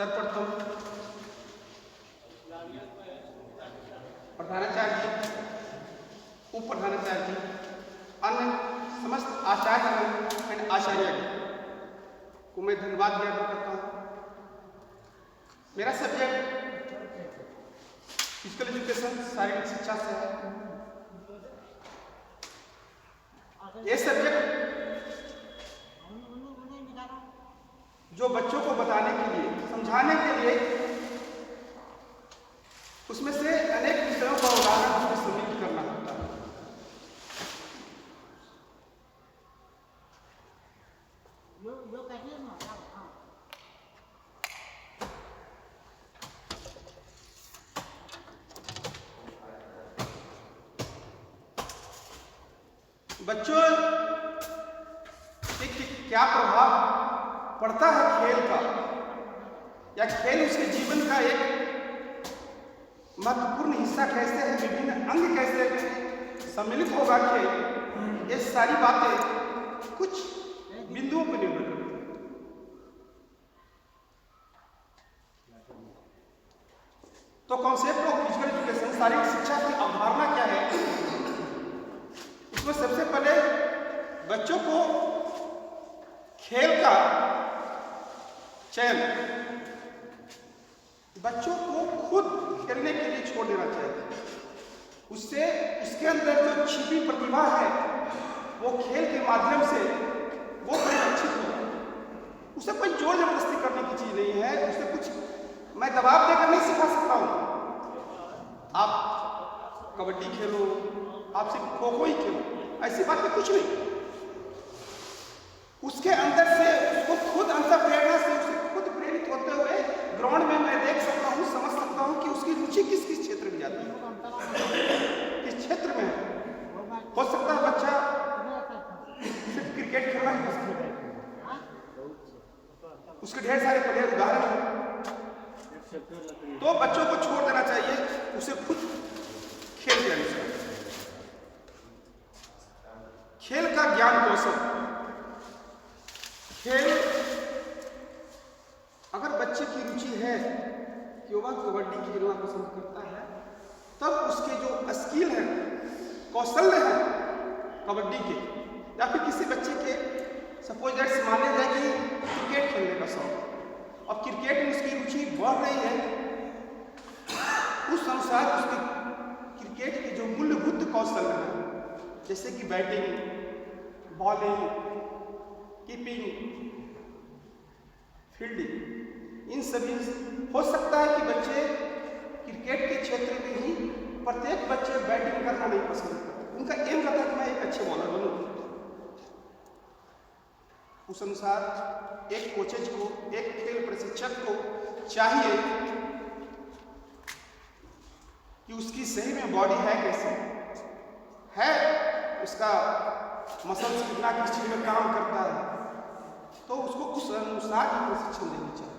सर्वप्रथम प्रधानाचार्य जी, उप प्रधानाचार्य जी, अन्य समस्त आचार्य एंड आचार्य को मैं धन्यवाद ज्ञापन करता हूँ। मेरा सब्जेक्ट फिजिकल एजुकेशन, शारीरिक शिक्षा से है। ये सब्जेक्ट जो बच्चों को बताने के लिए, समझाने के लिए, उसमें से अनेक विषयों का उदाहरण उसमें सम्मिलित करना होता है। बच्चों के क्या प्रभाव पड़ता है खेल का, या खेल उसके जीवन का एक महत्वपूर्ण हिस्सा कैसे है, विभिन्न अंग कैसे सम्मिलित होगा खेल, ये सारी बातें कुछ बिंदुओं पर निर्भर करती हैं। तो कॉन्सेप्ट ऑफ फिजिकल एजुकेशन, शारीरिक शिक्षा की अवधारणा क्या है? उसमें सबसे पहले बच्चों को खेल का चयन बच्चों को खुद खेलने के लिए छोड़ देना चाहिए। उससे उसके अंदर जो छिपी प्रतिभा है वो खेल के माध्यम से वो परिलक्षित हो। उसे कोई जोर जबरदस्ती करने की चीज नहीं है। उसे कुछ मैं दबाव देकर नहीं सिखा सकता हूँ। आप कबड्डी खेलो, आप सिर्फ खो खो ही खेलो, ऐसी बात में कुछ नहीं। उसके अंदर से उसको खुद अंतर प्रेरणा से उसे खुद प्रेरित होते हुए ग्राउंड में मैं देख सकता हूँ, समझ सकता हूँ कि उसकी रुचि किस किस क्षेत्र में जाती है, किस क्षेत्र में है। हो सकता है बच्चा सिर्फ क्रिकेट खेलना ही पसंद है, उसके ढेर सारे प्लेयर उदाहरण हैं। तो बच्चों को छोड़ देना चाहिए, उसे खुद खेल के अनुसार खेल का ज्ञान कौशल। खेल अगर बच्चे की रुचि है कि वह कबड्डी खेलना पसंद करता है, तब उसके जो स्किल है, कौशल्य है कबड्डी के, या फिर किसी बच्चे के सपोज दैट्स माने जाए कि क्रिकेट खेलने का शौक, और क्रिकेट में उसकी रुचि बढ़ रही है, उस अनुसार उसके क्रिकेट के जो मूलभूत कौशल है, जैसे कि बैटिंग, बॉलिंग, कीपिंग, फील्डिंग, इन सभी हो सकता है कि बच्चे क्रिकेट के क्षेत्र में ही प्रत्येक बच्चे बैटिंग करना नहीं पसंद करते। उनका एम रहता है कि मैं एक अच्छे बॉलर बनूं। उस अनुसार एक कोचेज को, एक खेल प्रशिक्षक को चाहिए कि उसकी सही में बॉडी है कैसे है, उसका मसल्स कितना किस चीज में काम करता है, तो उसको उस अनुसार ही प्रशिक्षण देना चाहिए।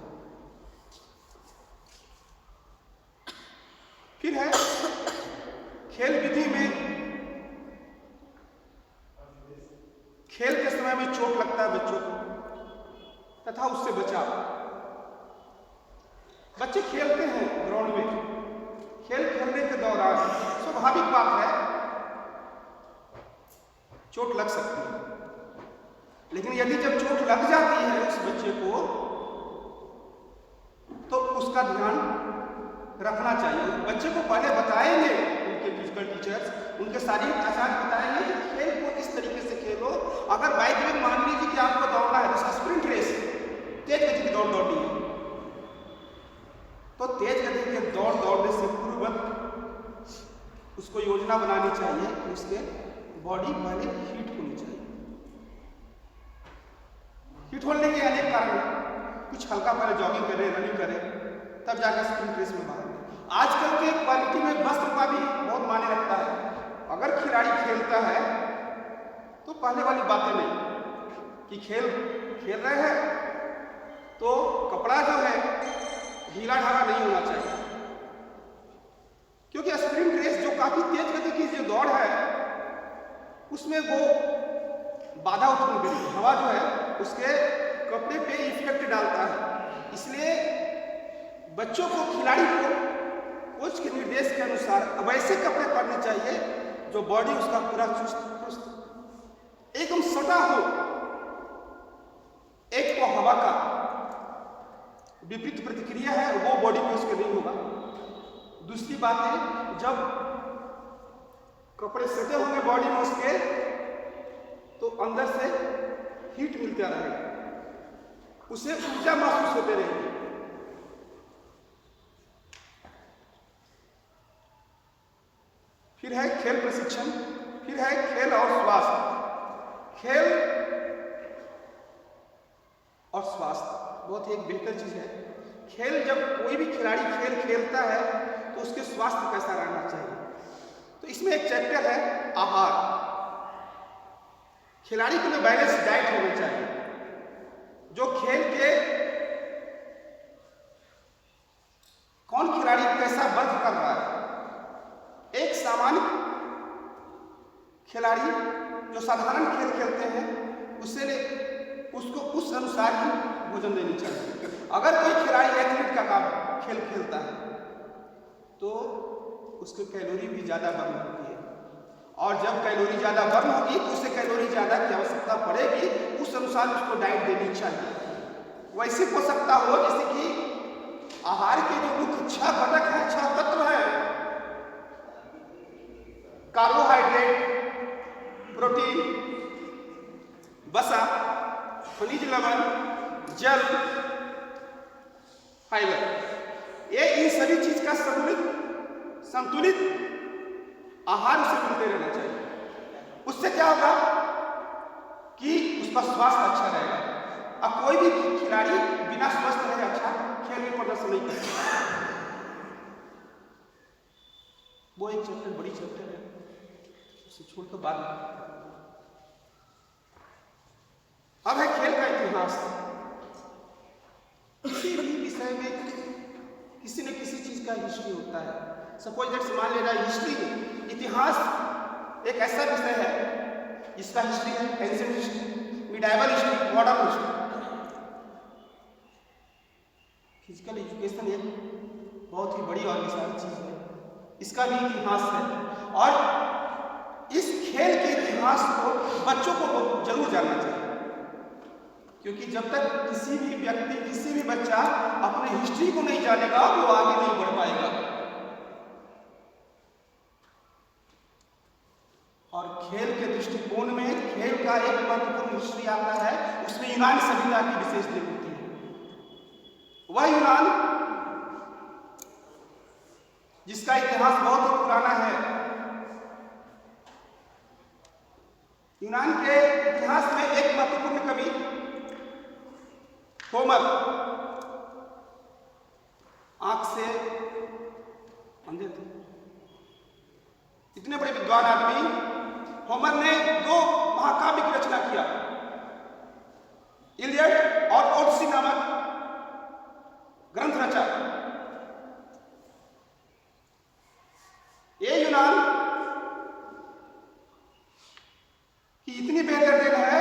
फिर है खेल विधि में, खेल के समय में चोट लगता है बच्चों को तथा उससे बचाव। बच्चे खेलते हैं ग्राउंड में, खेल खेलने के दौरान स्वाभाविक बात है चोट लग सकती है, लेकिन यदि जब चोट लग जाती है उस बच्चे को, तो उसका ध्यान रखना चाहिए। बच्चे को पहले बताएंगे उनके फिजिकल टीचर्स, उनके शारीरिक आचार्य बताएंगे कि खेल को इस तरीके से खेलो। अगर बाइक में मान लीजिए कि आपको दौड़ना है, जैसे स्प्रिंट रेस, तेज गति की दौड़ दौड़नी है, तो तेज गति की दौड़ दौड़ने से पूर्व उसको योजना बनानी चाहिए कि उसके बॉडी पहले हीट होनी चाहिए। हीट होने के अनेक कारण हैं, कुछ हल्का पहले जॉगिंग करें, रनिंग करें, तब जाकर स्प्रिंट रेस में बाहर। आजकल के क्वालिटी में वस्त्र का भी बहुत मायने रखता है। अगर खिलाड़ी खेलता है तो पहले वाली बातें नहीं कि खेल रहे हैं तो कपड़ा जो है ढीला ढाला नहीं होना चाहिए, क्योंकि स्प्रिंट रेस जो काफी तेज गति की जो दौड़ है उसमें वो बाधा उत्पन्न करेगी, हवा जो है उसके कपड़े पे इफेक्ट डालता है, इसलिए बच्चों को, खिलाड़ी को कोच के निर्देश के अनुसार वैसे कपड़े पहनने चाहिए जो बॉडी उसका पूरा चुस्त एकदम सटा हो। एक तो हवा का विपरीत प्रतिक्रिया है, वो बॉडी पे उसके नहीं होगा। दूसरी बात है, जब कपड़े सटे होंगे बॉडी में उसके, तो अंदर से हीट मिलता रहेगा, उसे ऊर्जा महसूस होते रहेगी। फिर है खेल प्रशिक्षण, फिर है खेल और स्वास्थ्य। खेल और स्वास्थ्य बहुत ही एक बेहतर चीज है। खेल, जब कोई भी खिलाड़ी खेल खेलता है तो उसके स्वास्थ्य कैसा रहना चाहिए, तो इसमें एक चैप्टर है आहार। खिलाड़ी के लिए बैलेंस डाइट होनी चाहिए। जो खेल के कौन खिलाड़ी कैसा वर्क कर रहा है, एक सामान्य खिलाड़ी जो साधारण खेल खेलते हैं उसको उस अनुसार ही भोजन देनी चाहिए। अगर कोई खिलाड़ी एथलीट का काम खेल खेलता है तो उसकी कैलोरी भी ज़्यादा बर्न होती है, और जब कैलोरी ज़्यादा बर्न होगी तो उसे कैलोरी ज़्यादा की आवश्यकता पड़ेगी, उस अनुसार उसको डाइट देनी चाहिए। वैसे हो सकता हो जैसे कि आहार के जो मुख्य 6 घटक हैं, 6 तत्व हैं, कार्बोहाइड्रेट, प्रोटीन, वसा, खनिज लवण, जल, फाइबर, ये इन सभी चीज का संतुलित आहार उसे मिलते रहना चाहिए। उससे क्या होगा कि उसका स्वास्थ्य अच्छा रहेगा। अब कोई भी खिलाड़ी बिना स्वस्थ रहे अच्छा खेल में प्रदर्शन नहीं कर सकता। वो एक चैप्टर, बड़ी चैप्टर है, उसे छोड़कर बाद में। अब है खेल का इतिहास। किसी भी विषय में किसी न किसी चीज का हिस्ट्री होता है। सपोज दैट, मान लेना हिस्ट्री, इतिहास एक ऐसा विषय है जिसका हिस्ट्री है ancient history, medieval history, modern history. Physical education एक बहुत ही बड़ी और विशाल चीज है, इसका भी इतिहास है, और इस खेल के इतिहास को बच्चों को जरूर जानना चाहिए, क्योंकि जब तक किसी भी व्यक्ति, किसी भी बच्चा अपने हिस्ट्री को नहीं जानेगा वो आगे नहीं बढ़ पाएगा। और खेल के दृष्टिकोण में खेल का एक महत्वपूर्ण हिस्ट्री आता है, उसमें यूनानी सभ्यता की विशेष देन होती है। वह यूनान जिसका इतिहास बहुत ही पुराना है। यूनान के इतिहास में एक महत्वपूर्ण कवि होमर, आंख से अंधे थे, इतने बड़े विद्वान आदमी। होमर ने 2 महाकाव्य की रचना किया, इलियड और ओडिसी नामक ग्रंथ रचा। ये यूनान की इतनी बेहतर देन है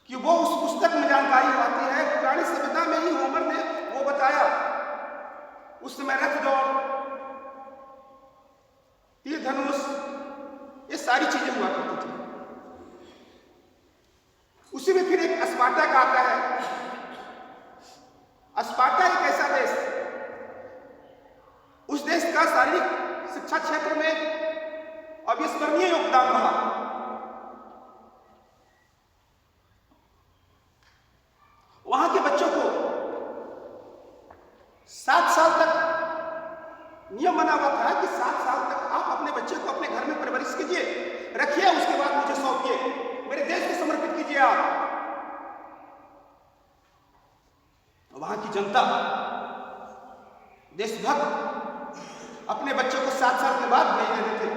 कि वो उस पुस्तक में जानकारी पाती है। पुरानी सभ्यता में ही होमर ने वो बताया, उस समय रथ दौड़, तीर धनुष, ये सारी चीजें हुआ करती थी। उसी में फिर एक स्पार्टा का आता है। स्पार्टा एक ऐसा देश, उस देश का शारीरिक शिक्षा क्षेत्र में अविस्मरणीय योगदान रहा। वहां के बच्चों को 7 साल तक नियम बना हुआ था कि 7 साल तक आप अपने बच्चे को अपने घर में परवरिश कीजिए, रखिए, उसके बाद मुझे सौंपिए, मेरे देश को समर्पित कीजिए आप। वहां की जनता, देशभक्त अपने बच्चों को 7 साल के बाद भेज देते थे।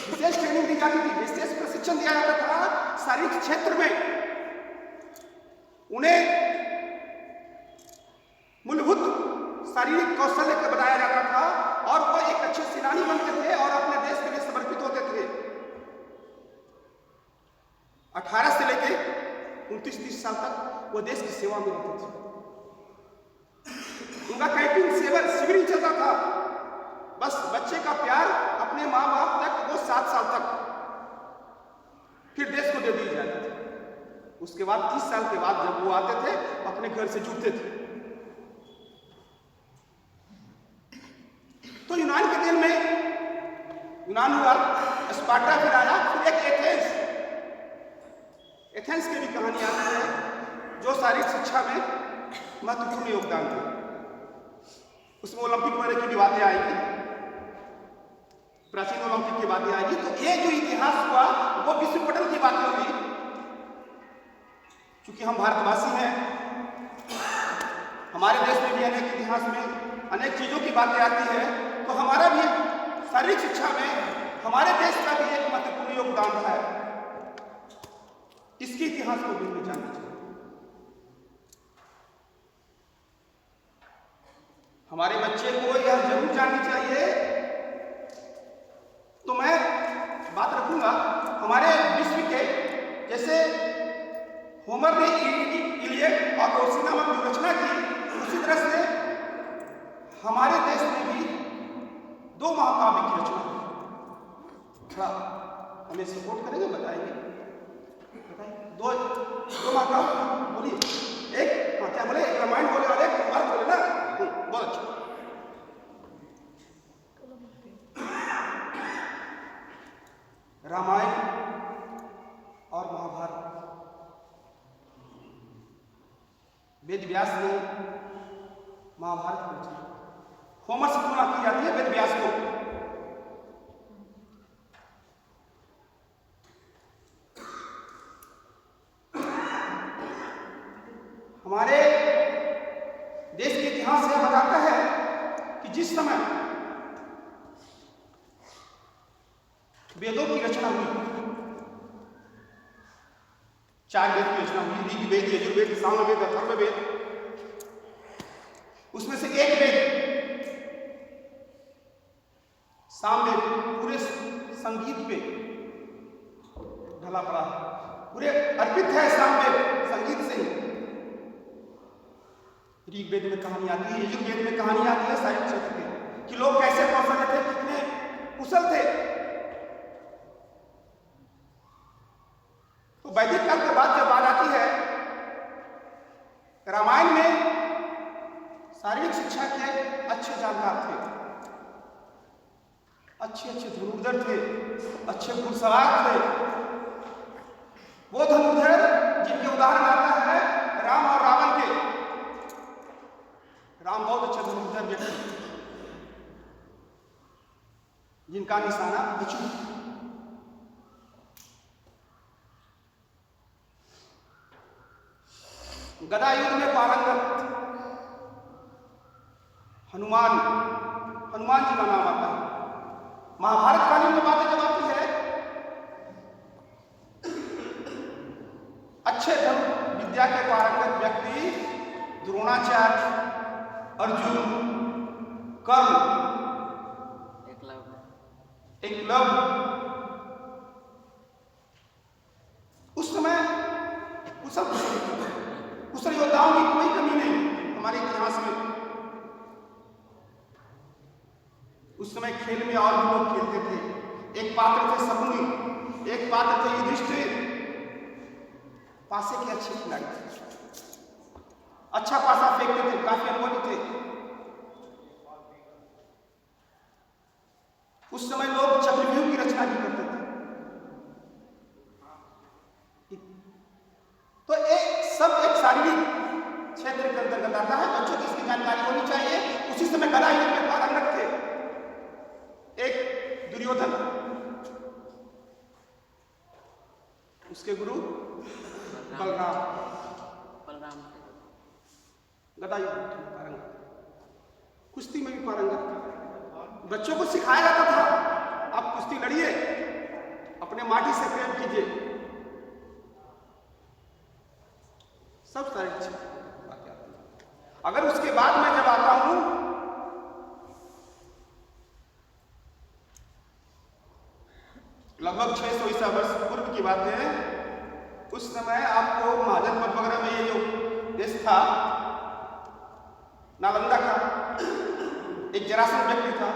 विशेष ट्रेनिंग दी जाती थी, विशेष प्रशिक्षण दिया जाता था। शारीरिक क्षेत्र में उन्हें मूलभूत शारीरिक कौशल्य का बताया जाता था, और वो एक अच्छे सेनानी बनते थे और अपने देश के लिए समर्पित होते थे। 18 से लेकर 29-30 साल तक वो देश की सेवा में रहते थे। उनका कैंटीन शिविर ही चलता था। बस बच्चे का प्यार अपने माँ बाप तक, वो 7 साल तक, फिर देश को दे दी जाती थी। उसके बाद 30 साल के बाद जब वो आते थे अपने घर से जुड़ते थे। तो यूनान के दिन में यूनान हुआ, स्पार्टा फिर आया, फिर एक एथेंस की भी कहानी आती है जो शारीरिक शिक्षा में महत्वपूर्ण योगदान थे। उसमें ओलंपिक वगैरह की भी बातें आएगी, प्राचीन ओलंपिक की बातें आएगी। तो ये जो इतिहास हुआ वो विश्व पटल की बातें हुई। क्योंकि हम भारतवासी हैं, हमारे देश में भी अनेक इतिहास में अनेक चीजों की बातें आती है, तो हमारा भी शारीरिक शिक्षा में हमारे देश का भी एक महत्वपूर्ण योगदान है। इसके इतिहास को भी हमें जानना चाहिए। हमारे बच्चे को यह जरूर जाननी चाहिए। तो मैं बात रखूंगा हमारे विश्व के, जैसे होमर ने इलियड और ओडिसी नामक जो रचना की, उसी तरह से हमारे देश में भी 2 महाकाव्य की रचना की। थोड़ा हमें सपोर्ट करेंगे, बताइए दो महाकाव्य बोलिए। एक क्या बोले, एक रामायण बोले और एक महाभारत बोले ना, बहुत अच्छा। रामायण और महाभारत, वेद व्यास ने महाभारत को रचा। होमर से तुलना की जाती है वेद व्यास को। हमारे देश के इतिहास यह बताता है कि जिस समय वेदों की रचना हुई, 4 वेद की रचना हुई, ऋग्वेद, यजुर्वेद, सामवेद, अथर्ववेद। उसमें से एक वेद सामवेद पूरे संगीत पे ढला पड़ा है, पूरे अर्पित है सामवेद संगीत से ही। ऋग्वेद में कहानी आती है, यजुर्वेद में कहानी आती है साहित्य क्षेत्र की, कि लोग कैसे कौशल थे, कितने कुशल थे। तो वैदिक काल के बाद जब बात आती है, रामायण में शारीरिक शिक्षा के अच्छे जानकार थे, अच्छे धनुर्धर थे, अच्छे घुड़सवार थे। वो धनुर्धर जिनके उदाहरण आता है राम और रावण के। राम बहुत अच्छे धनुर्धर व्यक्ति, जिनका निशाना बिच्छू। गदा युद्ध में पारंगत हनुमान जी का नाम आता है। महाभारत कालीन में बातें जब आती है, अच्छे धर्म विद्या के पारंगत व्यक्ति द्रोणाचार्य, अर्जुन, कर्ण, एकलव्य। उस समय कुशल योद्धाओं की कोई कमी नहीं हमारे इतिहास में। उस समय खेल में और भी लोग खेलते थे। एक पात्र थे शकुनी, एक पात्र थे युधिष्ठिर। पासे के अच्छे खिलाड़ी थे, अच्छा पासा फेंकते थे, काफी अनुभवी थे। उस समय लोग चक्रव्यूह की रचना भी करते थे। तो सब एक शारीरिक क्षेत्र के अंतर्गत आता है। बच्चों की इसकी जानकारी होनी चाहिए। उसी समय गदा युद्ध में पारंगत थे एक दुर्योधन, उसके गुरु बलराम गदा युद्ध में पारंगत, कुश्ती में भी पारंगत। बच्चों को सिखाया जाता था, आप कुश्ती लड़िए, अपने माटी से प्रेम कीजिए। सब सारी बातें आती हैं। अगर उसके बाद मैं जब आता हूं लगभग 600 ईसा वर्ष पूर्व की बात है, उस समय आपको महाजनपद वगैरह में ये जो देश था नालंदा का, एक जरासंध व्यक्ति था,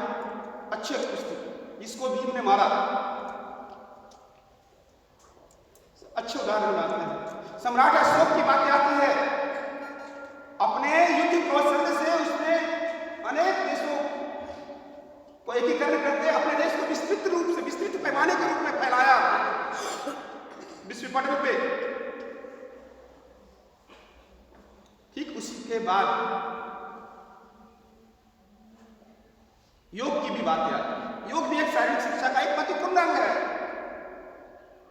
अच्छे कुश्ती, इसको भीम ने मारा। अच्छे उदाहरण आते हैं। सम्राट अशोक की बात आती है, अपने युद्ध कौशल से उसने अनेक देशों को एकीकरण करके अपने देश को विस्तृत रूप से, विस्तृत पैमाने के रूप में फैलाया विश्व पटल पे। ठीक उसी के बाद योग की भी बातें आती है। योग भी एक शारीरिक शिक्षा का एक महत्वपूर्ण अंग है,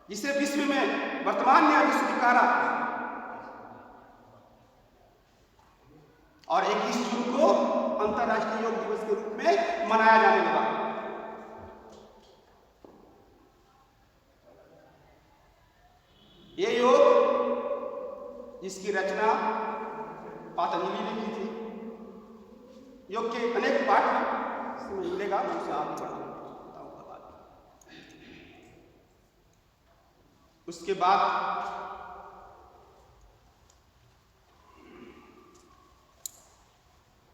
जिसे विश्व में वर्तमान में अभी स्वीकारा, और 21 जून को अंतर्राष्ट्रीय योग दिवस के रूप में मनाया जाने लगा। ये योग जिसकी रचना पातंजलि ने की थी, योग के अनेक पाठ मिलेगा, उसे आप बताऊंगा बाद। उसके बाद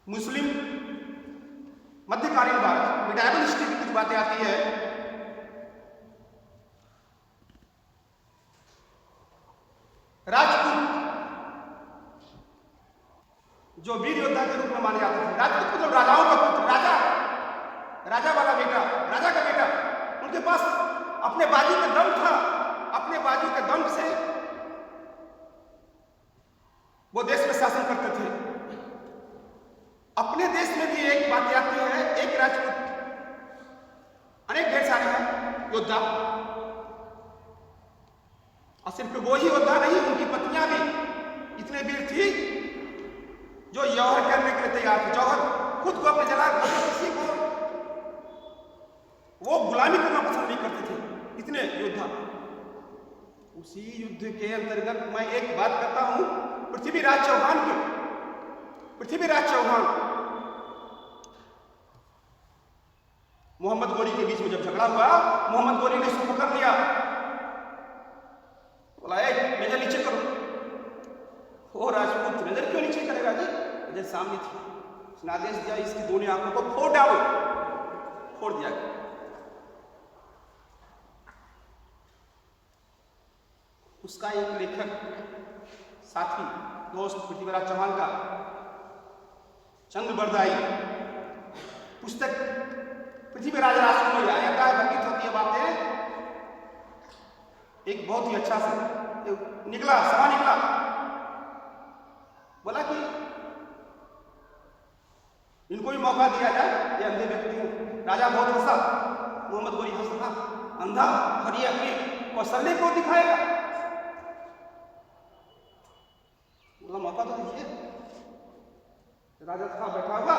मुस्लिम मध्यकालीन भारत, मिडाइवल हिस्ट्री की कुछ बातें आती है। राजपूत जो वीर योद्धा के रूप में माने जाते थे, राजपूत मतलब राजाओं का पुत्र, राजा वाला बेटा, राजा का बेटा, उनके पास अपने बाजू का दम था। अपने बाजू के दम से वो देश में शासन करते थे। अपने देश में भी एक बात आती है, एक राजपूत, अनेक ढेर सारे हैं योद्धा, और सिर्फ वो ही योद्धा नहीं, उनकी पत्नियां भी इतने वीर थी जो जौहर करने के लिए तैयार थे। जौहर खुद को अपने जला, किसी को वो गुलामी करना पसंद नहीं करते थे, इतने योद्धा। उसी युद्ध के अंतर्गत मैं एक बात करता हूं, पृथ्वीराज चौहान की, पृथ्वीराज चौहान मोहम्मद गोरी के बीच में जब झगड़ा हुआ, मोहम्मद गोरी ने उसको पकड़ लिया, बोला नजर नीचे करो। वो राजपूत नजर क्यों नीचे करेगा जी, नजर सामने थी। उसने आदेश दिया इसकी दोनों आंखों को फोड़ डालो, फोड़ दिया। उसका एक लेखक साथी दोस्त पृथ्वीराज चौहान का, चंद्रबरदाई, पुस्तक पृथ्वीराज राष्ट्र में आता है, वर्णित होती है बातें। एक बहुत ही अच्छा से निकला, समा निकला, बोला कि इनको भी मौका दिया जाए, ये अंधे व्यक्ति हैं। राजा बहुत हंसा, मोहम्मद गोरी हंस रहा, अंधा, और ये अपनी कौशल्य को दिखाएगा, बोला मौका तो दीजिए। राजा था बैठा हुआ,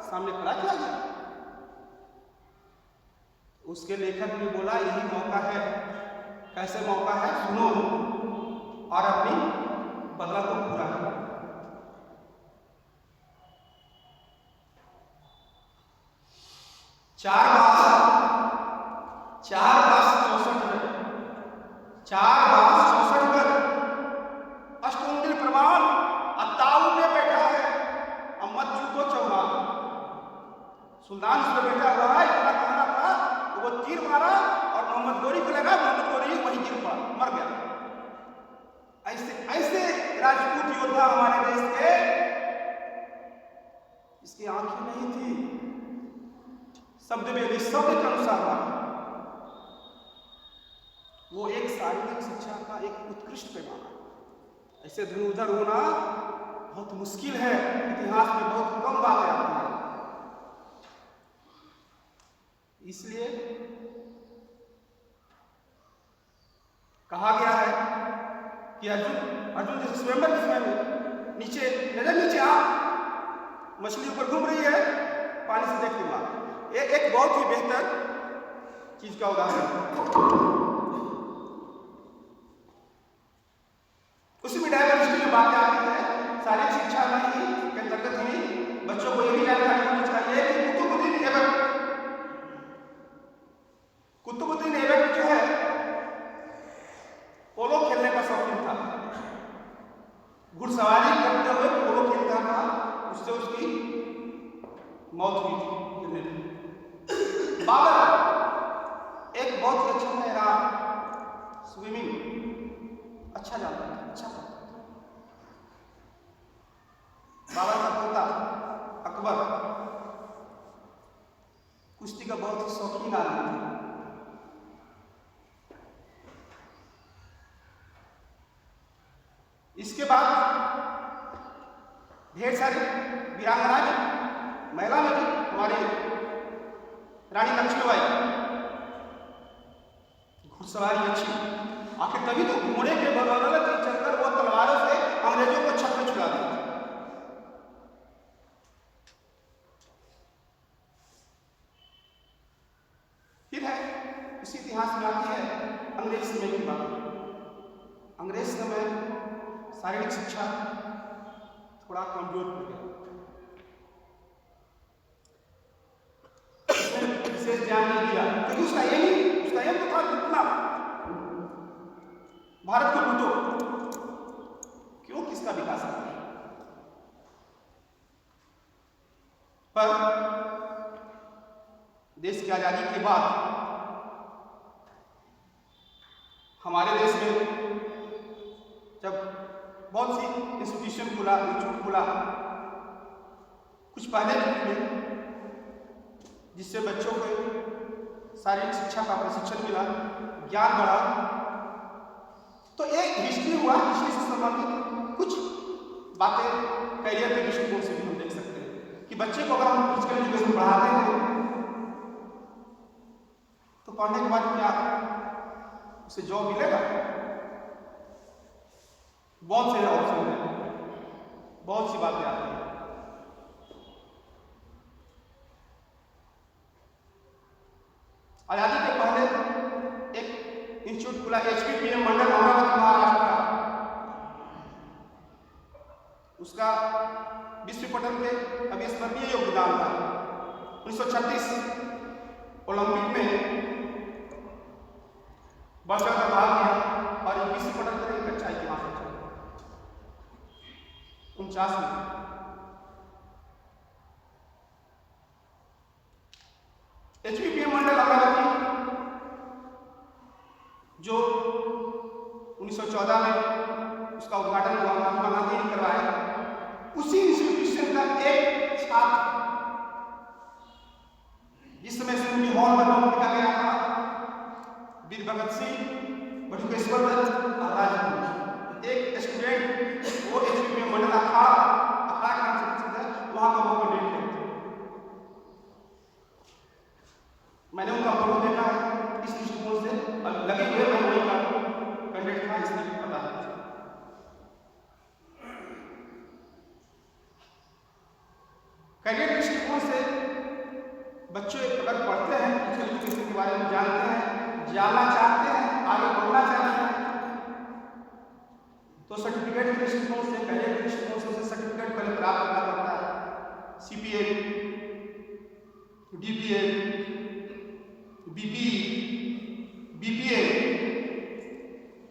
सामने खड़ा किया गया। उसके लेखक ने बोला यही मौका है। कैसे मौका है सुनो, और अपनी बदला को पूरा करो। चार बास 64 पर अष्टोंगिल प्रमाण अत्ताऊ में बैठा है, अम्मद को चौहान सुल्तान उस पर बैठा हुआ है। इतना कहना था तो वो तीर मारा और मोहम्मद गोरी को लगा, मोहम्मद गोरी वहीं गिर पड़ा, मर गया। ऐसे राजपूत योद्धा हमारे देश के, इसकी आंखें नहीं थी, शब्द में शब्द के अनुसार वो एक शारीरिक शिक्षा का एक उत्कृष्ट पैमाना। ऐसे धनुर्धर होना बहुत मुश्किल है, इतिहास में बहुत कम बातें आती हैं। इसलिए कहा गया है कि अर्जुन जैसे स्वयंवर के समय में नीचे नजर नीचे आ, मछली ऊपर घूम रही है, पानी से देख के मार। एक बहुत ही बेहतर चीज का उदाहरण उसी में डायवर्सिटी में बातें आती है। शारीरिक शिक्षा नहीं के अंतर्गत ही बच्चों को यही जानकारी होनी चाहिए कि कुतुबुद्दीन ऐबक जो है पोलो खेलने का शौकीन था, घुड़सवारी गिरने लगे। बाबर एक बहुत ही अच्छा तैराक, स्विमिंग अच्छा जानता था, अच्छा करता था। बाबर का पोता अकबर कुश्ती का बहुत ही शौकीन आदमी था। इसके बाद ढेर सारी वीरांगना भी, महिला में भी हमारी रानी लक्ष्मीबाई घुड़सवारी अच्छी, आखिर तभी तो घोड़े के बदौलत चलकर वो तलवारों से अंग्रेजों को छक्के छुड़ा दिया। फिर है इसी इतिहास में आती है अंग्रेज समय की बात। अंग्रेज समय शारीरिक शिक्षा थोड़ा कमजोर हो गया, विशेष ध्यान नहीं दिया, क्योंकि उसका एम तो था लूटना, भारत को लूटो, क्यों किसका विकास कर रहे हैं। पर देश की आजादी के बाद हमारे देश में जब बहुत सी इंस्टीट्यूशन खुला, इंस्टीट्यूट खुला, कुछ पहले खुले जिससे बच्चों को शारीरिक शिक्षा का प्रशिक्षण मिला, ज्ञान बढ़ा, तो एक हिस्ट्री हुआ, हिस्ट्री से संबंधित कुछ बातें करियर के दृष्टिकोण से भी हम देख सकते हैं कि बच्चे को अगर हम फिजिकल एजुकेशन पढ़ाते हैं तो पढ़ने के बाद क्या उसे जॉब मिलेगा? बहुत से ऑप्शन हैं, बहुत सी बातें आती हैं। आजादी के पहले एक इंस्टीट्यूट खुला, HPPM मंडल अमरावती महाराष्ट्र का, उसका विश्व पटल पे अविस्मरणीय योगदान था। 1936 ओलंपिक में बढ़ चढ़कर भाग लिया और ये विश्व पटल पर एक अच्छा इतिहास है। 49 में HPPM मंडल अमरावती जो 1914 में उसका उद्घाटन हुआ, महात्मा गांधी ने करवाया, उसी इंस्टीट्यूशन का एक छात्र जिस समय से हॉल में नाम लिखा गया था, वीर भगत सिंह, बटुकेश्वर दत्त और राजगुरु, एक स्टूडेंट वो HPPM मंडल अखाड़ा के नाम से प्रसिद्ध है, वहां का वो कैंडिडेट है। मैंने उनका फोटो देखा है इस दृष्टिकोण से, और लगे हुए मैं वही का कैंडिडेट था, इसलिए पता है। कैरियर दृष्टिकोण से बच्चे अगर पढ़ते हैं, फिजिकल एजुकेशन के बारे में जानते हैं, जानना चाहते हैं, आगे बढ़ना चाहते हैं, तो सर्टिफिकेट के दृष्टिकोण से, कैरियर के दृष्टिकोण से उसे सर्टिफिकेट पहले प्राप्त करना पड़ता है। CPA, DPA, BPE, BPA,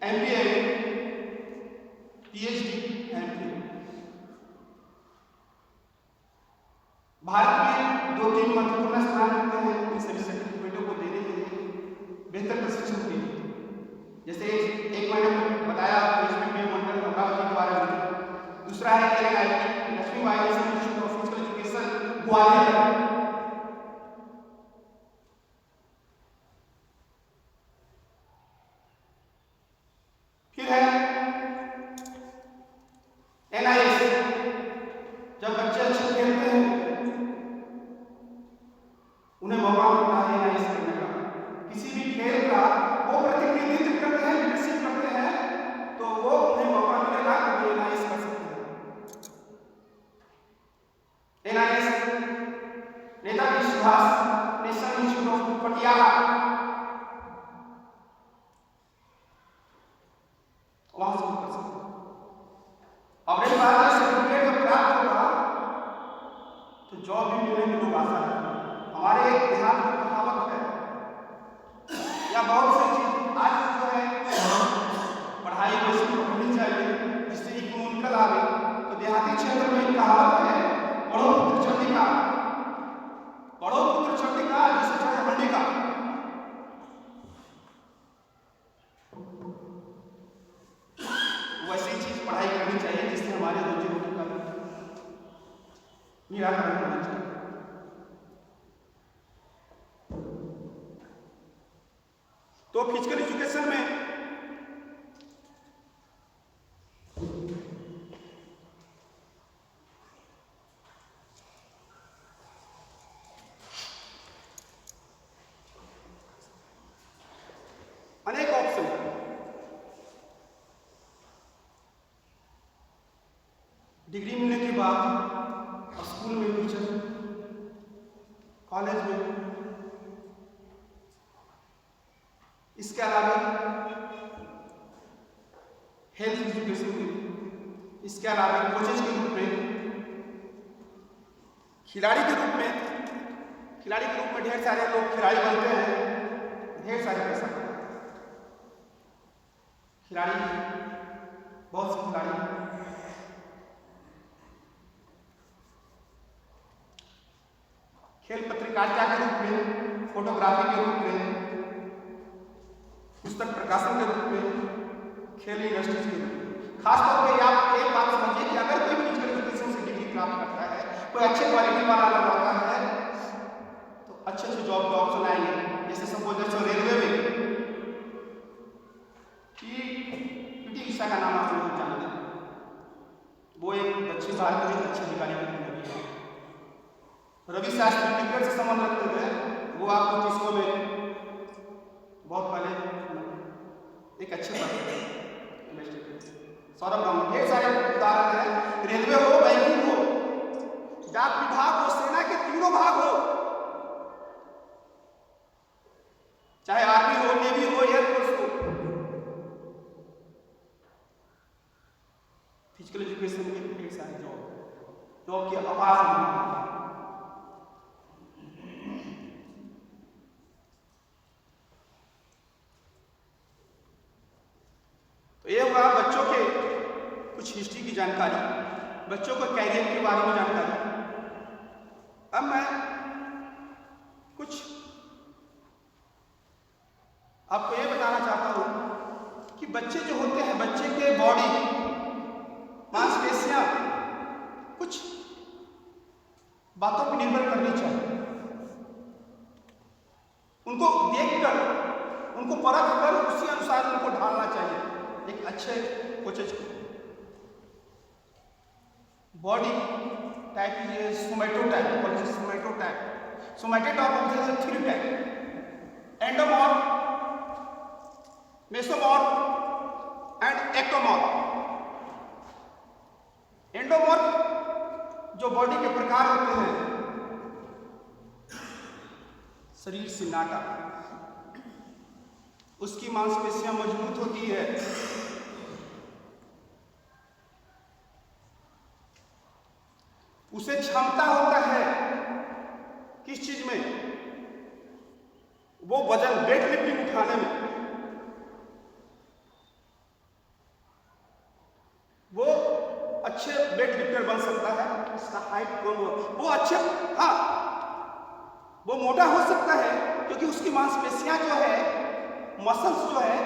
MBA, PhD, MPhil। Bharat में 2-3 महत्वपूर्ण स्थान रखते हैं इन सभी सर्टिफिकेटों को देने के लिए, बेहतर प्रशिक्षण के लिए। जैसे एक मैंने बताया HPPM मंडल अमरावती के बारे में, दूसरा है LNIT, Laxmibai institute of physical education Gwalior. फिर है NIS, जब बच्चे अच्छे खेलते हैं उन्हें मौका मिलता है NIS करने का, किसी भी खेल का वो प्रतिनिधित्व करते हैं, लीडरशिप करते हैं, तो वो उन्हें मौका मिलेगा कि वो NIS कर सकते हैं। NIS Netaji Subhash national institute of Patiala, वहां से कर सकते हैं। अब रही बात सर्टिफिकेट प्राप्त होगा तो जॉब भी मिलने की लोग आशा है। हमारे एक देहात में तो फिजिकल एजुकेशन में अनेक ऑप्शन है। डिग्री मिलने के बाद स्कूल में टीचर, कॉलेज में, इसके अलावा हेल्थ एजुकेशन में, इसके अलावा कोचेज के रूप में, खिलाड़ी के रूप में ढेर सारे लोग खिलाड़ी बनते हैं, ढेर सारे पैसा खिलाड़ी, बहुत से खिलाड़ी खेल पत्रकारिता के रूप में, फोटोग्राफी के रूप में, पुस्तक प्रकाशन के रूप में, खेल इंडस्ट्रीज के रूप में। खासतौर पे आप एक बात समझिए कि अगर कोई फिजिकल एजुकेशन से डिग्री प्राप्त करता है, कोई अच्छे क्वालिटी वाला लड़का है, तो अच्छे अच्छे जॉब के ऑप्शन आएंगे। जैसे सपोज रेलवे में पीटी उषा का नाम आप लोग जानते हैं, वो एक दक्षिण भारत में अच्छे अधिकारी बनी है। रवि शास्त्री क्रिकेट से संबंध रखते थे, वो आपको किसको में बहुत पहले एक अच्छे पद सौरभ गांव, ढेर सारे उदाहरण हैं। रेलवे हो, बैंकिंग हो, डाक विभाग हो, सेना के तीनों भाग हो, चाहे आर्मी हो, नेवी हो, एयरफोर्स हो, फिजिकल एजुकेशन के ढेर सारे जॉब की आवाज नहीं। तो ये हुआ बच्चों के कुछ हिस्ट्री की जानकारी, बच्चों को कैरियर के बारे में जानकारी। अब मैं कुछ आपको ये बताना चाहता हूं कि बच्चे जो होते हैं, बच्चे के बॉडी, मांसपेशियां कुछ बातों पर निर्भर करनी चाहिए। उनको देखकर, उनको परख कर उसी अनुसार उनको ढालना चाहिए एक अच्छे कोचेज को। बॉडी टाइप इज सोमैटोटाइप, सोमैटेड of 3 type, endomorph, mesomorph and ectomorph. Endomorph जो बॉडी के प्रकार होते हैं, शरीर से नाटा, उसकी मांसपेशियां मजबूत होती है, उसे क्षमता होता है किस चीज में, वो वजन वेट लिफ्टिंग उठाने में, वो अच्छे वेट लिफ्टर बन सकता है। उसका हाइट कम हो, वो अच्छे, हाँ वो मोटा हो सकता है क्योंकि उसकी मांसपेशियां जो है, मसल्स जो है,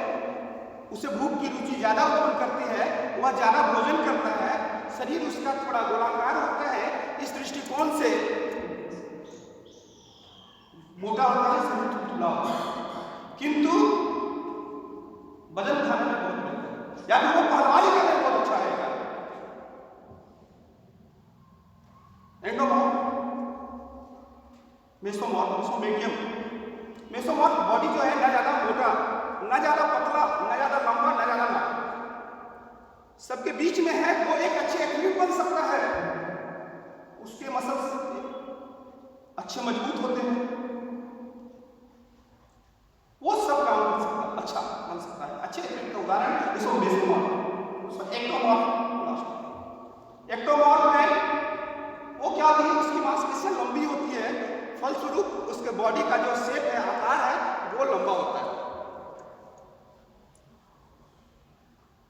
उसे भूख की रुचि ज्यादा उत्पन्न करती है, वह ज्यादा भोजन करता है, शरीर उसका थोड़ा गोलाकार होता है, इस दृष्टिकोण से मोटा होता है, शरीर थुथुला होता है, किंतु वजन उठाने में बहुत मिलता है, या फिर वो पहलवानी करने में बहुत अच्छा रहेगा। एंडोमॉर्फ, मेसोमॉर्फ, मेसोमॉर्फ बॉडी जो है ना ज्यादा मोटा, ना ज्यादा पतला, ना ज्यादा लंबा, ना ज्यादा नाटा, सबके बीच में है। वो एक अच्छे एथलीट बन सकता है, उसके मसल्स अच्छे मजबूत होते हैं, वो सब काम कर सकता है, अच्छा बन सकता है। अच्छे एथलीट का उदाहरण इसको मेसोमॉर्फ, एक्टोमॉर्फ में वो क्या होती है, उसकी मांसपेशियां लंबी होती है, फलस्वरूप उसके बॉडी का जो शेप है, आकार है, वो लंबा होता है,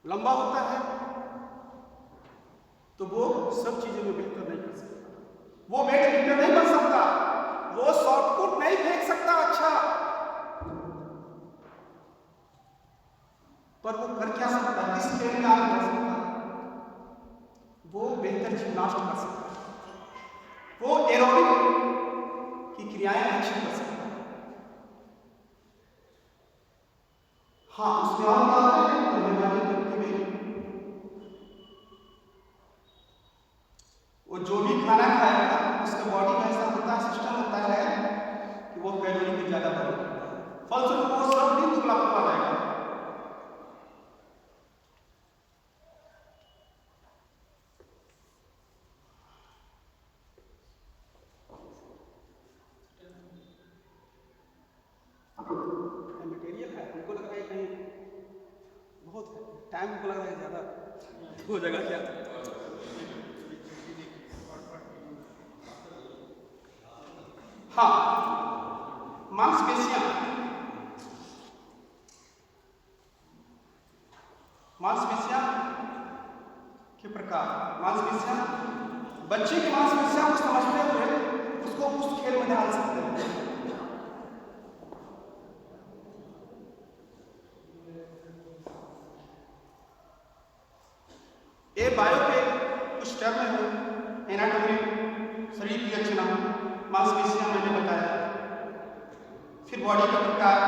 लंबा होता है, तो वो सब चीजों में बेहतर नहीं कर सकता, वो वेट लिफ्टर नहीं बन सकता, वो शॉर्टपुट नहीं फेंक सकता अच्छा, पर वो कर क्या सकता है, किस खेल में आगे बढ़ सकता है, वो बेहतर जिम्नास्ट कर सकता है, वो एरोबिक की क्रियाएं अच्छी कर सकता है। वो कैलोरी भी ज़्यादा बने, फलस्वरूप वो सब दिन दुबला पतला रहेगा। मटेरियल है, हमको लग रहा है कहीं बहुत है, टाइम हमको लग रहा है ज़्यादा हो जाएगा क्या? हाँ, मांसपेशियां के प्रकार। मांसपेशियां, बच्चे की मांसपेशियां को समझते हुए उसको उस खेल में डाल सकते हैं। ये बायो के कुछ टर्म है, एनाटॉमी, शरीर की रचना, मांसपेशियां मैंने बताया, फिर बॉडी का प्रकार,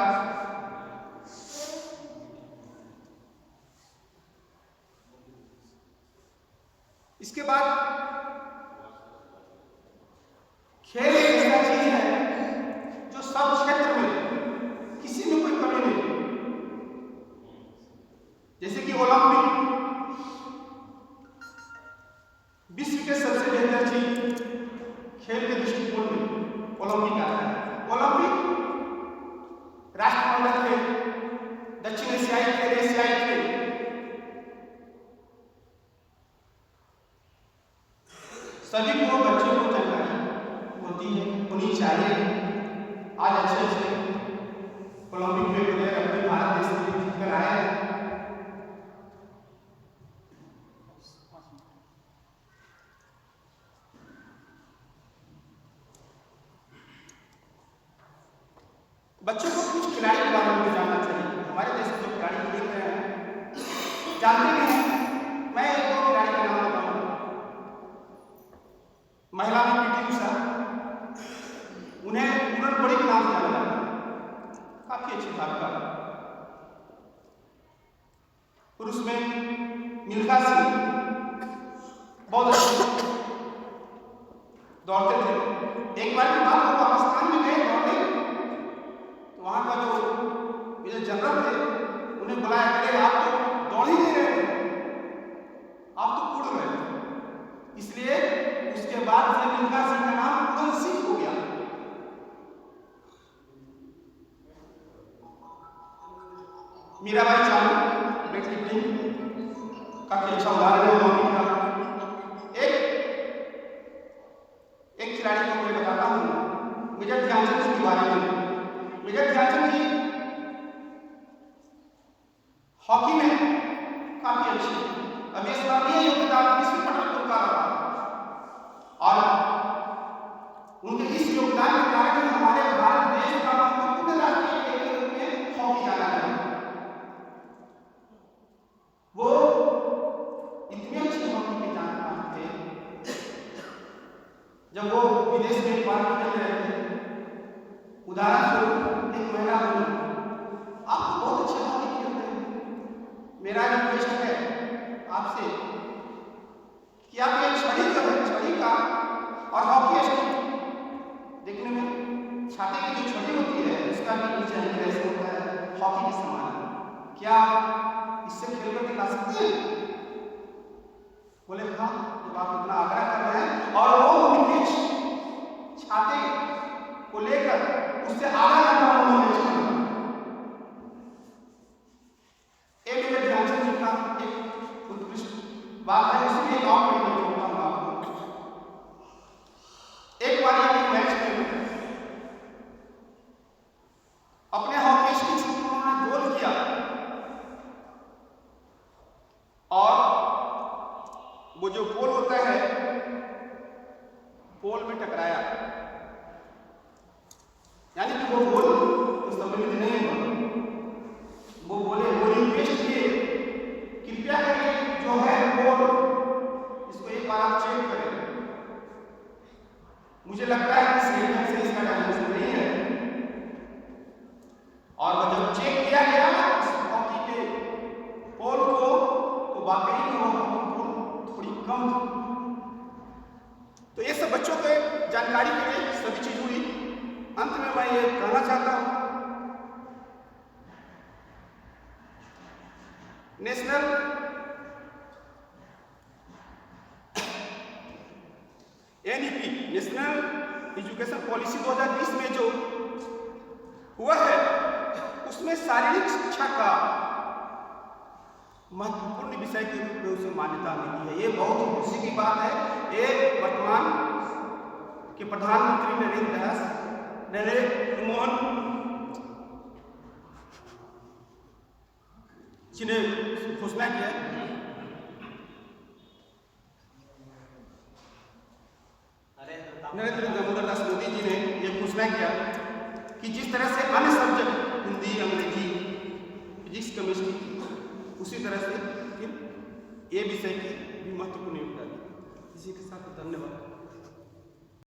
इसके बाद खेल एक ऐसा चीज है जो सब क्षेत्र में किसी में कोई कमी नहीं। जैसे कि ओलंपिक विश्व के सबसे बेहतर चीज खेल के दृष्टिकोण में ओलंपिक आता है। ओलंपिक राष्ट्रमंडल खेल, दक्षिण एशियाई खेल, एशियाई खेल, सभी को बच्चों को जानकारी होती है, होनी चाहिए। आज अच्छे अच्छे ओलंपिक में प्लेयर अपने भारत देश के लिए जीत कर आए हैं। बच्चों को कुछ खिलाड़ी के बारे में जानना चाहिए। हमारे देश में जो खिलाड़ी खेल रहे हैं जानते नहीं हैं। मैं एक दो खिलाड़ी का नाम बताऊंगा। महिला में पीटी उषा, उन्हें पूरन बड़ी के नाम से जाना जाता है, काफी अच्छी धावता। पुरुष में मिल्खा सिंह बहुत अच्छे दौड़ते थे। एक बार की बात, वो पाकिस्तान में गए दौड़ने, तो वहां का जो जनरल थे उन्हें बुलाया, अरे आप तो दौड़ ही नहीं रहे थे, आप तो उड़ रहे थे। इसलिए उसके बाद से मिल्खा सिंह का नाम पूरन सिंह हो गया। मीराबाई चानू वेट लिफ्टिंग काफी अच्छा उदाहरण है ओलंपिक का। एक खिलाड़ी को मैं बताता हूँ, मेजर ध्यानचंद जी के बारे में। मेजर ध्यानचंद जी हॉकी में काफी अच्छे, अविस्मरणीय योगदान विश्व पटल पर उनका रहा, और उनके इस योगदान के कारण हमारे भारत देश का महत्वपूर्ण राष्ट्रीय खेल के रूप में हॉकी जाना गया। वो इतने अच्छे हॉकी के जानकार थे, जब वो विदेश में बाहर खेल रहे थे, उदाहरण स्वरूप एक महिला बोली, आप बहुत अच्छे हॉकी खेलते हैं, मेरा रिक्वेस्ट है आपसे कि आप ये छड़ी जो है, छड़ी का और हॉकी स्टिक देखने में छाते की जो छड़ी होती है उसका भी नीचे ऐसे होता है हॉकी के समान, क्या इससे खेलकर दिखा सकते हैं? बोले हाँ, जब आप इतना आग्रह कर रहे हैं। और वो उनके छाते को लेकर उससे आधा घंटा उन्होंने चला। एक मेरे ध्यानचंद जी का एक उत्कृष्ट बात है, उसमें एक और मैं जोड़ता हूँ आपको। एक बार एक मैच में अपने हॉकी स्टिक से उन्होंने गोल किया और वो जो पोल होता है, पोल में टकराया, यानी कि वो गोल उस सम्मिलित नहीं हुआ। वो बोले, वो रिक्वेस्ट किए, कृपया करके जो है पोल, इसको एक बार आप चेक करें, मुझे लगता है कि सही ढंग से इसका डायमेंशन नहीं है। और जब चेक किया गया इस हॉकी के पोल को, तो वाकई में वो हॉकी पोल थोड़ी कम थी। तो ये सब बच्चों को जानकारी के लिए सभी चीज हुई। अंत अंत में मैं ये कहना चाहता हूं, national NEP national education policy 2020 में जो हुआ है उसमें शारीरिक शिक्षा का महत्वपूर्ण विषय के रूप में उसे मान्यता मिली है। ये बहुत ही खुशी की बात है। ये वर्तमान के प्रधानमंत्री नरेंद्र मोहन जी ने घोषणा किया। नरेंद्र दामोदर दास मोदी जी ने यह घोषणा किया कि जिस तरह से अन्य सब्जेक्ट हिंदी, अंग्रेजी, फिजिक्स, केमिस्ट्री, उसी तरह से ये विषय की भी महत्वपूर्ण योगदान है। इसी के साथ धन्यवाद।